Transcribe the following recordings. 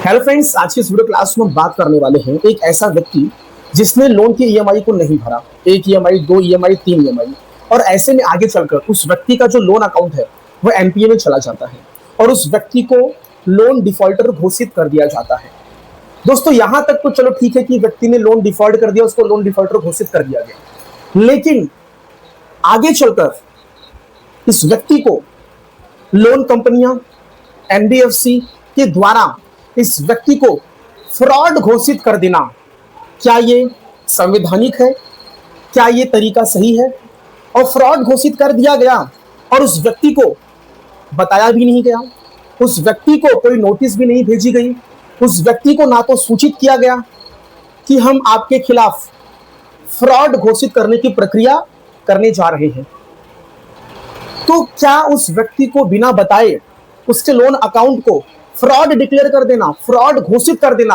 Hello friends, आज की इस वीडियो क्लास में हम बात करने वाले हैं एक ऐसा व्यक्ति जिसने लोन की ईएमआई को नहीं भरा। एक ईएमआई, दो ईएमआई, तीन ईएमआई, और ऐसे में आगे चलकर उस व्यक्ति का जो लोन अकाउंट है वह एनपीए में चला जाता है और उस व्यक्ति को लोन डिफॉल्टर घोषित कर दिया जाता है। दोस्तों, यहां तक तो चलो ठीक है कि व्यक्ति ने लोन डिफॉल्ट कर दिया, उसको लोन डिफॉल्टर घोषित कर दिया गया, लेकिन आगे चलकर इस व्यक्ति को लोन कंपनियां, एनबीएफसी के द्वारा इस व्यक्ति को फ्रॉड घोषित कर देना, क्या ये संवैधानिक है? क्या ये तरीका सही है? और फ्रॉड घोषित कर दिया गया और उस व्यक्ति को बताया भी नहीं गया, उस व्यक्ति को कोई नोटिस भी नहीं भेजी गई, उस व्यक्ति को ना तो सूचित किया गया कि हम आपके खिलाफ फ्रॉड घोषित करने की प्रक्रिया करने जा रहे हैं। तो क्या उस व्यक्ति को बिना बताए उसके लोन अकाउंट को फ्रॉड डिक्लेयर कर देना, फ्रॉड घोषित कर देना,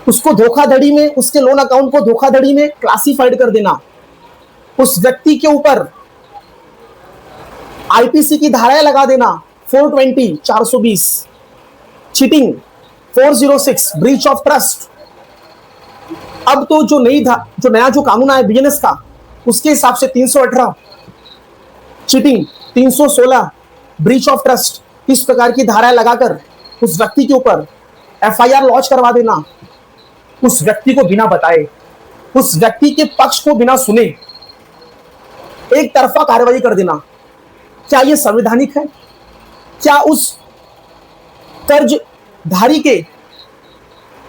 उसको धोखाधड़ी में, उसके लोन अकाउंट को धोखाधड़ी में क्लासिफाइड कर देना, उस व्यक्ति के ऊपर आईपीसी की धाराएं लगा देना, 420, 420, चीटिंग, 406, ब्रीच ऑफ ट्रस्ट। अब तो जो नया कानून आया बीएनएस का, उसके हिसाब से 318 चीटिंग, 316 ब्रीच ऑफ ट्रस्ट, इस प्रकार की धाराएं लगाकर उस व्यक्ति के ऊपर एफआईआर लॉन्च करवा देना, उस व्यक्ति को बिना बताए, उस व्यक्ति के पक्ष को बिना सुने एक तरफा कार्रवाई कर देना, क्या यह संवैधानिक है? क्या उस कर्जधारी के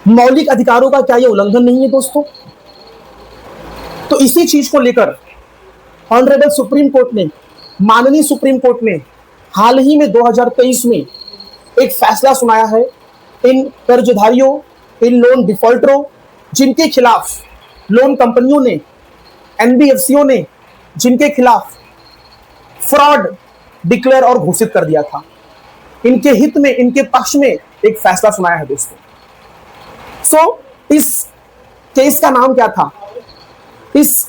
मौलिक अधिकारों का क्या यह उल्लंघन नहीं है दोस्तों? तो इसी चीज को लेकर ऑनरेबल सुप्रीम कोर्ट ने, माननीय सुप्रीम कोर्ट ने हाल ही में 2023 में एक फैसला सुनाया है इन कर्जधारियों, इन लोन डिफॉल्टरों, जिनके खिलाफ लोन कंपनियों ने, एनबीएफसीओं ने, जिनके खिलाफ फ्रॉड डिक्लेयर और घोषित कर दिया था। इनके हित में, इनके पक्ष में एक फैसला सुनाया है दोस्तों। इस केस का नाम क्या था? इस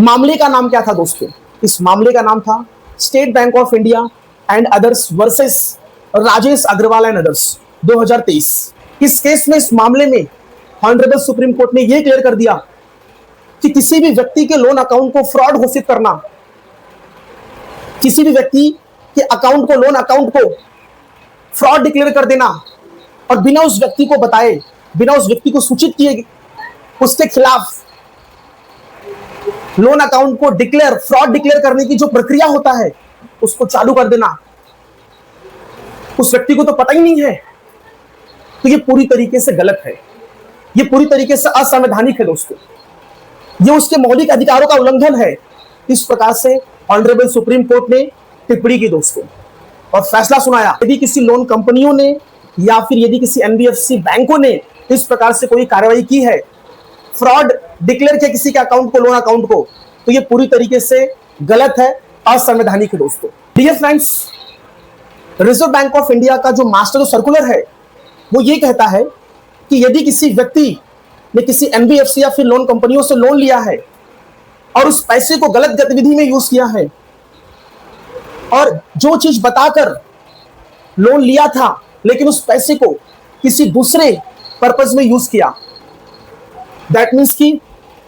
मामले का नाम क्या था दोस्तों? इस मामले का नाम था State Bank of India and others versus Rajesh Agarwal and others 2023। इस केस में, इस मामले में ऑनरेबल सुप्रीम कोर्ट ने यह क्लियर कर दिया कि किसी भी व्यक्ति के लोन अकाउंट को फ्रॉड घोषित करना, किसी भी व्यक्ति के अकाउंट को, लोन अकाउंट को फ्रॉड डिक्लेयर कर देना और बिना उस व्यक्ति को बताए, बिना उस व्यक्ति को सूचित किए उसके खिलाफ लोन अकाउंट को फ्रॉड डिक्लेयर करने की जो प्रक्रिया होता है उसको चालू कर देना, उस व्यक्ति को तो पता ही नहीं है। तो ये पूरी तरीके से गलत है, ये पूरी तरीके से असंवैधानिक है दोस्तों, ये उसके मौलिक अधिकारों का उल्लंघन है। इस प्रकार से ऑनरेबल सुप्रीम कोर्ट ने टिप्पणी की दोस्तों और फैसला सुनाया। यदि किसी लोन कंपनियों ने या फिर यदि किसी एनबीएफसी बैंकों ने इस प्रकार से कोई कार्रवाई की है, फ्रॉड डिक्लेयर किया किसी के अकाउंट को, लोन अकाउंट को, तो ये पूरी तरीके से गलत है, असंवैधानिक है दोस्तों। Dear friends, Reserve Bank of India का जो मास्टर सर्कुलर है वो ये कहता है कि यदि किसी व्यक्ति ने किसी एनबीएफसी या फिर लोन कंपनियों से लोन लिया है और उस पैसे को गलत गतिविधि में यूज किया है और जो चीज बताकर लोन लिया था लेकिन उस पैसे को किसी दूसरे पर्पस में यूज किया, दैट मीन्स कि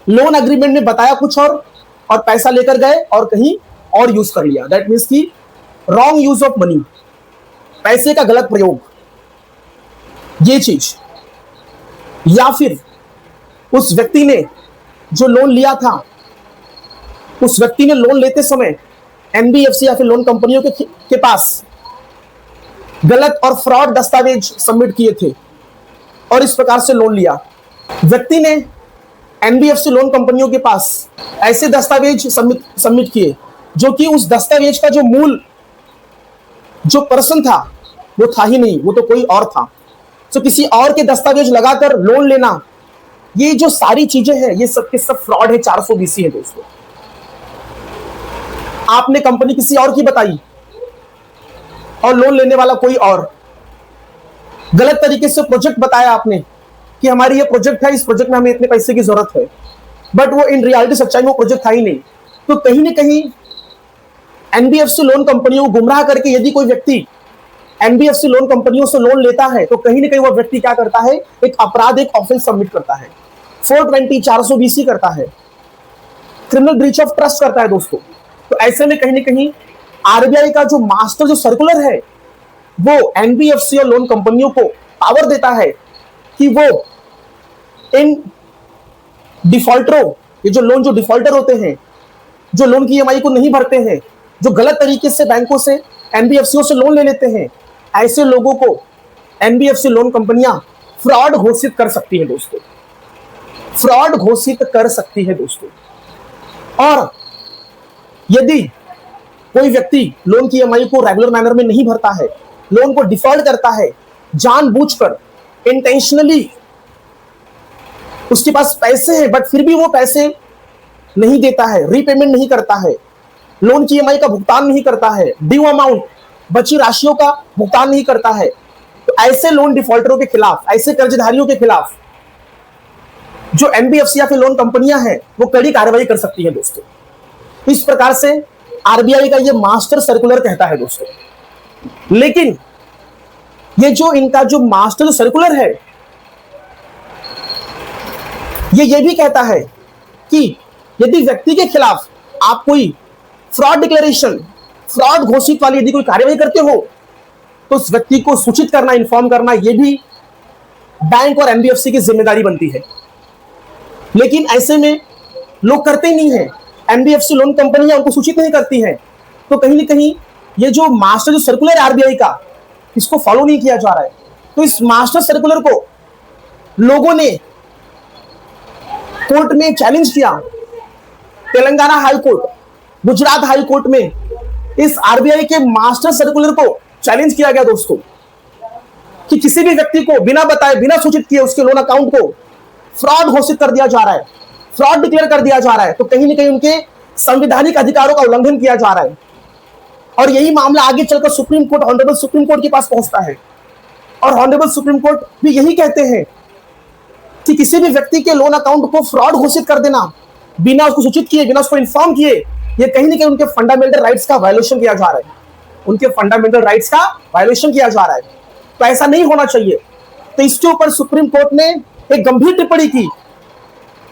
लोन एग्रीमेंट में बताया कुछ और पैसा लेकर गए और कहीं और यूज कर लिया, दैट मीन्स कि रॉन्ग यूज ऑफ मनी, पैसे का गलत प्रयोग, ये चीज। या फिर उस व्यक्ति ने जो लोन लिया था, उस व्यक्ति ने लोन लेते समय एनबीएफसी या फिर लोन कंपनियों के पास गलत और फ्रॉड दस्तावेज सबमिट किए थे और इस प्रकार से लोन लिया। व्यक्ति ने एनबीएफसी लोन कंपनियों के पास ऐसे दस्तावेज सबमिट किए जो कि उस दस्तावेज का जो मूल जो पर्सन था वो था ही नहीं, वो तो कोई और था। तो किसी और के दस्तावेज लगाकर लोन लेना, ये जो सारी चीजें हैं ये सब के सब फ्रॉड है, 420 है दोस्तों। आपने कंपनी किसी और की बताई और लोन लेने वाला कोई और, गलत तरीके से प्रोजेक्ट बताया आपने कि हमारी ये प्रोजेक्ट है, इस प्रोजेक्ट में हमें इतने पैसे की जरूरत है, बट वो इन रियलिटी सच्चाई में वो प्रोजेक्ट था ही नहीं। तो कहीं ना कहीं एनबीएफसी लोन कंपनियों को गुमराह करके यदि कोई व्यक्ति एनबीएफसी लोन कंपनियों से लोन लेता है तो कहीं ना कहीं वह व्यक्ति क्या करता है, एक अपराध, एक ऑफेंस सबमिट करता है, 420 420 करता है, क्रिमिनल ब्रीच ऑफ ट्रस्ट करता है दोस्तों। तो ऐसे में कहीं ना कहीं आरबीआई का जो मास्टर जो सर्कुलर है वो एनबीएफसी और लोन कंपनियों को पावर देता है कि वो इन डिफॉल्टरों, ये जो डिफॉल्टर होते हैं, जो लोन की ईएमआई को नहीं भरते हैं, जो गलत तरीके से बैंकों से, एनबीएफसीओ से लोन ले लेते हैं, ऐसे लोगों को एनबीएफसी लोन कंपनियां फ्रॉड घोषित कर सकती है दोस्तों, फ्रॉड घोषित कर सकती है दोस्तों। और यदि कोई व्यक्ति लोन की ईएमआई को रेगुलर मैनर में नहीं भरता है, लोन को डिफॉल्ट करता है, जानबूझकर, इंटेंशनली, उसके पास पैसे हैं बट फिर भी वो पैसे नहीं देता है, रीपेमेंट नहीं करता है, लोन की ईएमआई का भुगतान नहीं करता है, ड्यू अमाउंट, बची राशियों का भुगतान नहीं करता है, तो ऐसे लोन डिफॉल्टरों के खिलाफ, ऐसे कर्जधारियों के खिलाफ जो एनबीएफसी या फिर लोन कंपनियां हैं वो कड़ी कार्रवाई कर सकती है दोस्तों। इस प्रकार से आरबीआई का ये मास्टर सर्कुलर कहता है दोस्तों। लेकिन ये जो इनका जो मास्टर सर्कुलर है ये भी कहता है कि यदि व्यक्ति के खिलाफ आप कोई फ्रॉड डिक्लेरेशन, फ्रॉड घोषित वाली यदि कोई कार्रवाई करते हो तो उस व्यक्ति को सूचित करना, इन्फॉर्म करना, यह भी बैंक और एनबीएफसी की जिम्मेदारी बनती है। लेकिन ऐसे में लोग करते ही नहीं है, एनबीएफसी लोन कंपनियां उनको सूचित नहीं करती है, तो कहीं ना कहीं ये जो मास्टर जो सर्कुलर आरबीआई का, इसको फॉलो नहीं किया जा रहा है। तो इस मास्टर सर्कुलर को लोगों ने कोर्ट में चैलेंज किया, Telangana high court, Gujarat high court में इस आरबीआई के मास्टर सर्कुलर को चैलेंज किया गया दोस्तों, कि किसी भी व्यक्ति को बिना बताए, बिना सूचित किए उसके लोन अकाउंट को फ्रॉड घोषित कर दिया जा रहा है, फ्रॉड डिक्लेयर कर दिया जा रहा है, तो कहीं ना कहीं उनके संवैधानिक अधिकारों का उल्लंघन किया जा रहा है। और यही मामला आगे चलकर supreme court, honourable supreme court के पास पहुंचता है, और ऑनरेबल सुप्रीम कोर्ट भी यही कहते हैं कि किसी भी व्यक्ति के लोन अकाउंट को फ्रॉड घोषित कर देना बिना उसको सूचित किए, बिना उसको इन्फॉर्म किए, ये कहीं ना कहीं उनके फंडामेंटल राइट्स का वायलेशन किया जा रहा है, उनके फंडामेंटल राइट्स का वायलेशन किया जा रहा है। तो ऐसा नहीं होना चाहिए। तो इसके ऊपर सुप्रीम कोर्ट ने एक गंभीर टिप्पणी की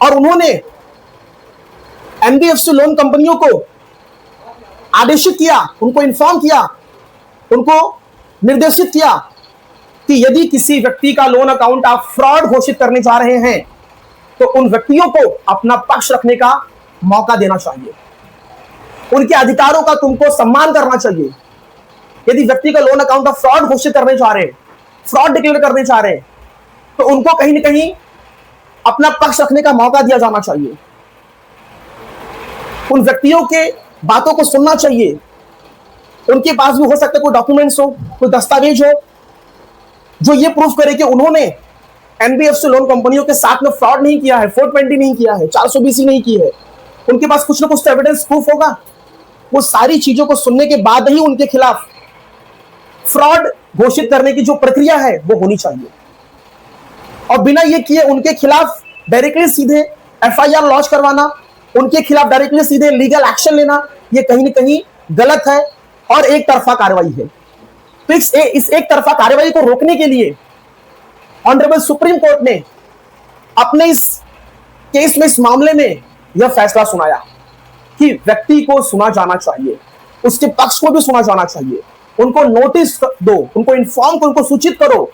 और उन्होंने एनबीएफसी लोन कंपनियों को आदेशित किया, उनको इन्फॉर्म किया, उनको निर्देशित किया कि यदि किसी व्यक्ति का लोन अकाउंट आप फ्रॉड घोषित करने जा रहे हैं तो उन व्यक्तियों को अपना पक्ष रखने का मौका देना चाहिए, उनके अधिकारों का तुमको सम्मान करना चाहिए। यदि व्यक्ति का लोन अकाउंट आप फ्रॉड घोषित करने जा रहे हैं, फ्रॉड डिक्लेयर करने जा रहे हैं, तो उनको कहीं ना कहीं अपना पक्ष रखने का मौका दिया जाना चाहिए, उन व्यक्तियों के बातों को सुनना चाहिए। उनके पास भी हो सकता है कोई डॉक्यूमेंट्स हो, कोई दस्तावेज हो जो ये प्रूफ करे कि उन्होंने एनबीएफसी लोन कंपनियों के साथ में फ्रॉड नहीं किया है, 420 नहीं किया है, 420 नहीं की है। उनके पास कुछ ना कुछ एविडेंस प्रूफ होगा। वो सारी चीजों को सुनने के बाद ही उनके खिलाफ फ्रॉड घोषित करने की जो प्रक्रिया है वो होनी चाहिए, और बिना ये किए उनके खिलाफ डायरेक्टली सीधे एफआईआर लॉन्च करवाना, उनके खिलाफ डायरेक्टली सीधे लीगल एक्शन लेना, ये कहीं ना कहीं गलत है और एक तरफा कार्रवाई है। तो इस एक तरफा कार्रवाई को रोकने के लिए ऑनरेबल सुप्रीम कोर्ट ने अपने इस केस में, इस मामले में यह फैसला सुनाया कि व्यक्ति को सुना जाना चाहिए, उसके पक्ष को भी सुना जाना चाहिए, उनको नोटिस दो, उनको इन्फॉर्म करो, उनको सूचित करो,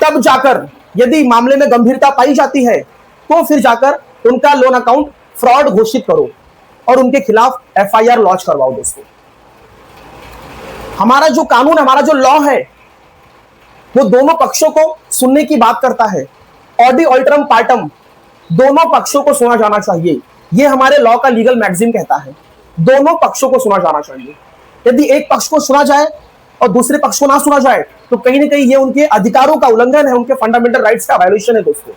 तब जाकर यदि मामले में गंभीरता पाई जाती है तो फिर जाकर उनका लोन अकाउंट फ्रॉड घोषित करो और उनके खिलाफ एफआईआर लॉन्च करवाओ दोस्तों। हमारा जो कानून, हमारा जो लॉ है वो दोनों पक्षों को सुनने की बात करता है, ऑडी ऑल्टरम पार्टम, दोनों पक्षों को सुना जाना चाहिए। यह हमारे लॉ का लीगल मैगजीन कहता है, दोनों पक्षों को सुना जाना चाहिए। यदि एक पक्ष को सुना जाए और दूसरे पक्ष को ना सुना जाए तो कहीं ना कहीं ये उनके अधिकारों का उल्लंघन है, उनके फंडामेंटल राइट्स का वायलेशन है दोस्तों।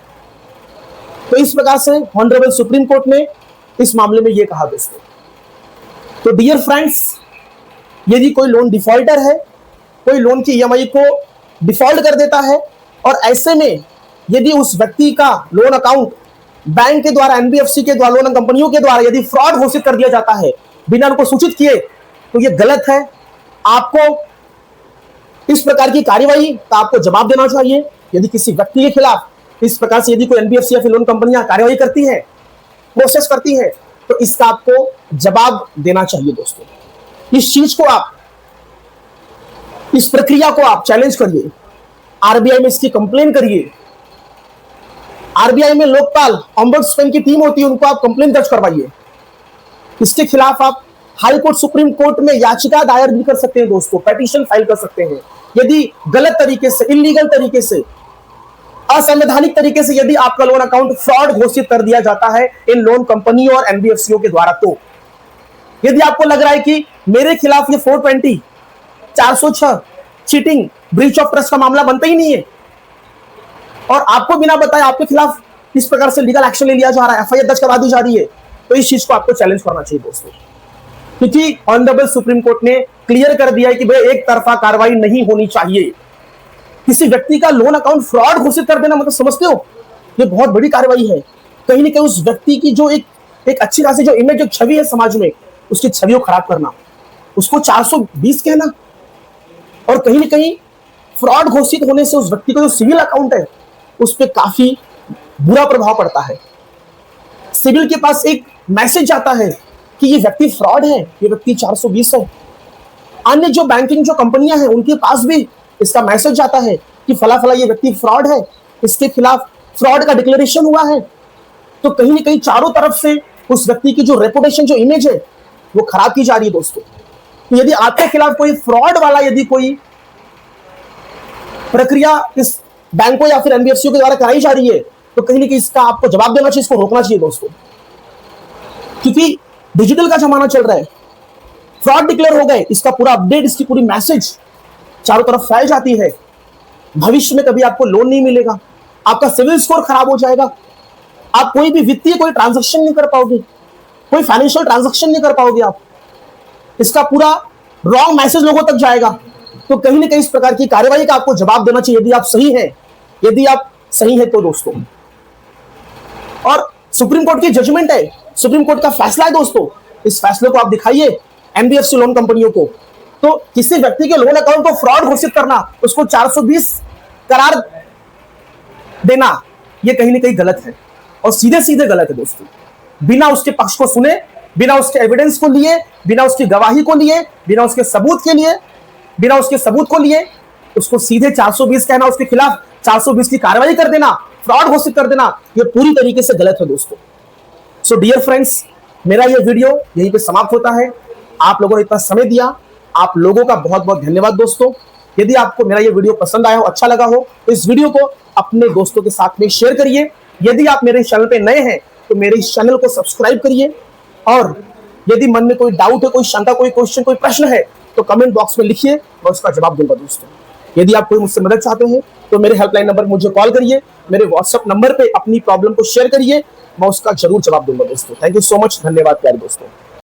तो इस प्रकार से ऑनरेबल सुप्रीम कोर्ट ने इस मामले में यह कहा दोस्तों। तो डियर फ्रेंड्स, यदि कोई लोन डिफॉल्टर है, कोई लोन की ईएमआई को डिफॉल्ट कर देता है और ऐसे में यदि उस व्यक्ति का लोन अकाउंट बैंक के द्वारा, एनबीएफसी के द्वारा, लोन कंपनियों के द्वारा यदि फ्रॉड घोषित कर दिया जाता है बिना उनको सूचित किए, तो ये गलत है आपको इस प्रकार की कार्यवाही का आपको जवाब देना चाहिए। यदि किसी व्यक्ति के खिलाफ इस प्रकार से यदि कोई एनबीएफसी या फिर लोन कंपनियां कार्यवाही करती है, प्रोसेस करती है, तो इसका आपको जवाब देना चाहिए दोस्तों। इस चीज को आप, इस प्रक्रिया को आप चैलेंज करिए, आरबीआई में इसकी कंप्लेन करिए। आरबीआई में लोकपाल ओम्बड्समैन की टीम होती है, उनको आप कंप्लेन दर्ज करवाइए। इसके खिलाफ आप हाई कोर्ट, सुप्रीम कोर्ट में याचिका दायर भी कर सकते हैं दोस्तों, पेटिशन फाइल कर सकते हैं। यदि गलत तरीके से, इलीगल तरीके से, असंवैधानिक तरीके से यदि आपका लोन अकाउंट फ्रॉड घोषित कर दिया जाता है इन लोन कंपनियों और एनबीएफसीओ के द्वारा, तो यदि आपको लग रहा है कि मेरे खिलाफ ये 420, 406 चीटिंग, ब्रीच ऑफ ट्रस्ट का मामला बनता ही नहीं है और आपको बिना बताए आपके खिलाफ इस प्रकार से लीगल एक्शन ले लिया जा रहा है, एफआईआर दर्ज करवा दी जा रही है, तो इस चीज को आपको चैलेंज करना चाहिए दोस्तों। क्योंकि ऑनरेबल सुप्रीम कोर्ट ने क्लियर कर दिया है कि भाई एक तरफा कार्रवाई नहीं होनी चाहिए। किसी व्यक्ति का लोन अकाउंट फ्रॉड घोषित कर देना मतलब समझते हो, ये बहुत बड़ी कार्रवाई है। कहीं ना कहीं उस व्यक्ति की जो एक अच्छी खासी जो इमेज, जो छवि है समाज में, उसकी छवि को खराब करना, उसको 420 कहना, और कहीं ना कहीं फ्रॉड घोषित होने से उस व्यक्ति का जो सिविल अकाउंट है उस पर काफी बुरा प्रभाव पड़ता है। सिविल के पास एक मैसेज जाता है कि ये व्यक्ति फ्रॉड है, ये व्यक्ति 420 है। अन्य जो बैंकिंग जो कंपनियां हैं उनके पास भी इसका मैसेज जाता है कि फला फला ये व्यक्ति फ्रॉड है, इसके खिलाफ फ्रॉड का डिक्लेरेशन हुआ है। तो कहीं ना कहीं चारों तरफ से उस व्यक्ति की जो रेपुटेशन, जो इमेज है, वो खराब की जा रही है दोस्तों। तो यदि आपके खिलाफ कोई फ्रॉड वाला यदि कोई प्रक्रिया इस बैंकों या फिर एनबीएफसी के द्वारा कराई जा रही है, तो कहीं ना कहीं इसका आपको जवाब देना चाहिए, इसको रोकना चाहिए दोस्तों। क्योंकि डिजिटल का जमाना चल रहा है, फ्रॉड डिक्लेयर हो गए, इसका पूरा अपडेट, इसकी पूरी मैसेज चारों तरफ फैल जाती है। भविष्य में कभी आपको लोन नहीं मिलेगा, आपका सिविल स्कोर खराब हो जाएगा, आप कोई भी वित्तीय कोई ट्रांजैक्शन नहीं कर पाओगे, कोई फाइनेंशियल ट्रांजैक्शन नहीं कर पाओगे आप। इसका पूरा रॉन्ग मैसेज लोगों तक जाएगा। तो कहीं ना कहीं इस प्रकार की कार्रवाई का आपको जवाब देना चाहिए यदि आप सही हैं, यदि आप सही हैं तो दोस्तों। और सुप्रीम कोर्ट की जजमेंट है, सुप्रीम कोर्ट का फैसला है दोस्तों, इस फैसले को आप दिखाइए एनबीएफसी लोन कंपनियों को। तो किसी व्यक्ति के लोन अकाउंट को फ्रॉड घोषित करना, उसको 420 करार देना, यह कहीं ना कहीं गलत है और सीधे सीधे गलत है दोस्तों। बिना उसके पक्ष को सुने, बिना उसके एविडेंस को लिए, बिना उसकी गवाही को लिए, बिना उसके सबूत के लिए, बिना उसके सबूत को लिए उसको सीधे 420 कहना, उसके खिलाफ 420 की कार्रवाई कर देना, फ्रॉड घोषित कर देना, यह पूरी तरीके से गलत है दोस्तों। सो डियर फ्रेंड्स, मेरा यह वीडियो यहीं पे समाप्त होता है। आप लोगों ने इतना समय दिया, आप लोगों का बहुत बहुत धन्यवाद दोस्तों। यदि आपको मेरा यह वीडियो पसंद आया हो, अच्छा लगा हो, तो इस वीडियो को अपने दोस्तों के साथ में शेयर करिए। यदि आप मेरे चैनल पे नए हैं तो मेरे इस चैनल को सब्सक्राइब करिए। और यदि मन में कोई डाउट है, कोई शंका, कोई क्वेश्चन, कोई प्रश्न है, तो कमेंट बॉक्स में लिखिए, मैं उसका जवाब दूंगा दोस्तों। यदि आप कोई मुझसे मदद चाहते हैं तो मेरे हेल्पलाइन नंबर मुझे कॉल करिए, मेरे व्हाट्सएप नंबर पे अपनी प्रॉब्लम को शेयर करिए, मैं उसका जरूर जवाब दूंगा दोस्तों। थैंक यू सो मच, धन्यवाद प्यारे दोस्तों।